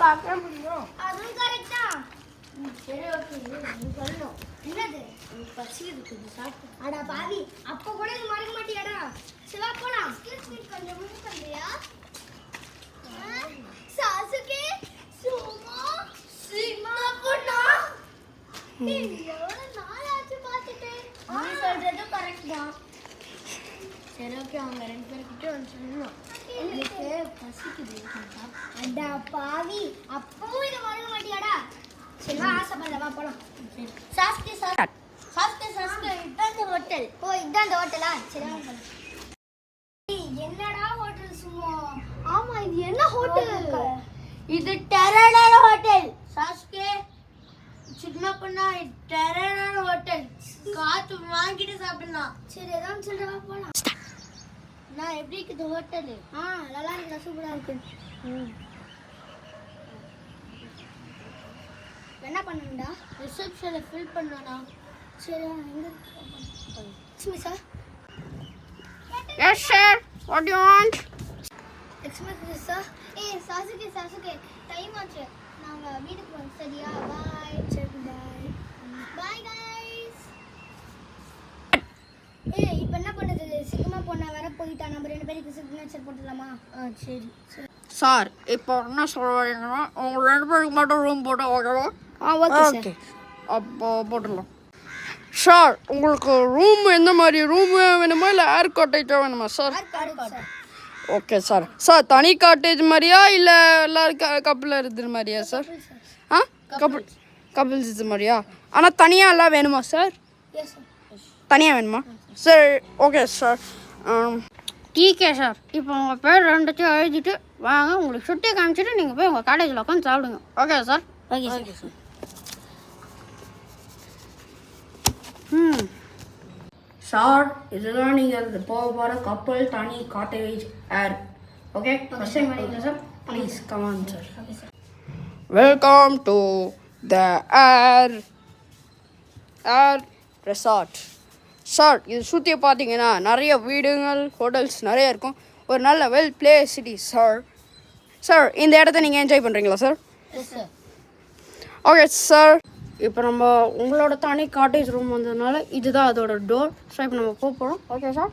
பார்க்க முடியும். அதுவும் கரெக்ட் தான். சரி ஓகே நீ சொல்லணும். என்னது பசி இருக்குது சாப்பிட்டு. அடா பாவி அப்போ கூட இது மறக்க மாட்டியாடா. சிவா போலாம். கொஞ்சம் முன் சொல்றியா? சாசுகே சுமோ சிம்மா போனா. எவ்வளவு நாள் ஆச்சு பார்த்துட்டு. நீ சொல்றது கரெக்ட் தான். சரி ஓகே அவங்க ரெண்டு பேர்கிட்ட வந்து சொல்லணும். எனக்கு பசிக்குது. அடா பாவி அப்பவும் இதை மறக்க மாட்டியாடா. சிவா ஆசைப்படல வா போலாம். சாஸ்கே இதான் இந்த ஹோட்டல். ஓ இதான் இந்த ஹோட்டலா? சரி வாங்க போலாம். என்னடா ஹோட்டல் சும்மா? ஆமா இது என்ன ஹோட்டல்? இது டெரரான ஹோட்டல். சாஸ்கே சின்ன பொண்ணா டெரரான ஹோட்டல். காத்து வாங்கிட்டு சாப்பிடலாம். சரி ஏதாவது சொல்ற வா போலாம். நான் எப்படி இருக்குது ஹோட்டல்? நல்லா இருக்கு சூப்பரா இருக்கு. என்ன பண்ணணும்டா? ரிசப்ஷன்ல ஃபில் பண்ணனும்டா. சரி எங்க? Excuse sir. Yes sir. What do you want? Excuse sir. Sasuke time ஆச்சு. நாங்க வீட்டுக்கு போறோம் சரியா? பை. சரி பை. By guys. இப்போ என்ன பண்ணுது? சிக்மா பொண்ண வர போயிட்டா. நம்ம ரெண்டு பேருக்கு சிக்னேச்சர் போட்டுடலாமா? சரி. சார் இப்போ என்ன சொல்ல வரீங்கன்னா உங்க ரெண்டு பேருக்கு மட்டும் ரூம் போட்டு ஓகேவா? ஓகே ஓகே அப்போ போட்டுடலாம். சார் உங்களுக்கு ரூம் எந்த மாதிரி ரூம் வேணுமா இல்லை ஏர் காட்டேஜாக வேணுமா sir? Sir. Okay sir. Sir தனி காட்டேஜ் மாதிரியா இல்லை எல்லாரும் கப்பில் இருக்கிற மாதிரியா சார்? ஆ கப்பிள்ஸ் இது மாதிரியா? ஆனால் தனியாக எல்லாம் வேணுமா சார்? Yes sir. தனியாக வேணுமா? சரி ஓகே சார். டீகே சார் இப்போ உங்கள் பேர் ரெண்டுத்தையும் எழுதிட்டு வாங்க, உங்களுக்கு சுட்டி காமிச்சிட்டு நீங்கள் போய் உங்கள் காலேஜில் உட்காந்து சாப்பிடுங்க. Okay sir? Okay sir. Sir இதுதான் நீங்கள் போக போகிற கப்பல் தனி காட்டேஜ் ஏர். ஓகே ஃபர்ஸ்ட் டைம் வரீங்களா sir? Please come on sir. Welcome to the air resort. Sir இது சுற்றி பார்த்தீங்கன்னா நிறைய வீடுகள் ஹோட்டல்ஸ் நிறைய இருக்கும். ஒரு நல்ல well play city sir. Sir இந்த இடத்த நீங்கள் என்ஜாய் பண்ணுறீங்களா sir? Yes sir. Okay sir. இப்போ நம்ம உங்களோட தனி காட்டேஜ் ரூம் வந்ததுனால இதுதான் அதோட டோர். ஸோ இப்போ நம்ம போக போகிறோம். Okay sir?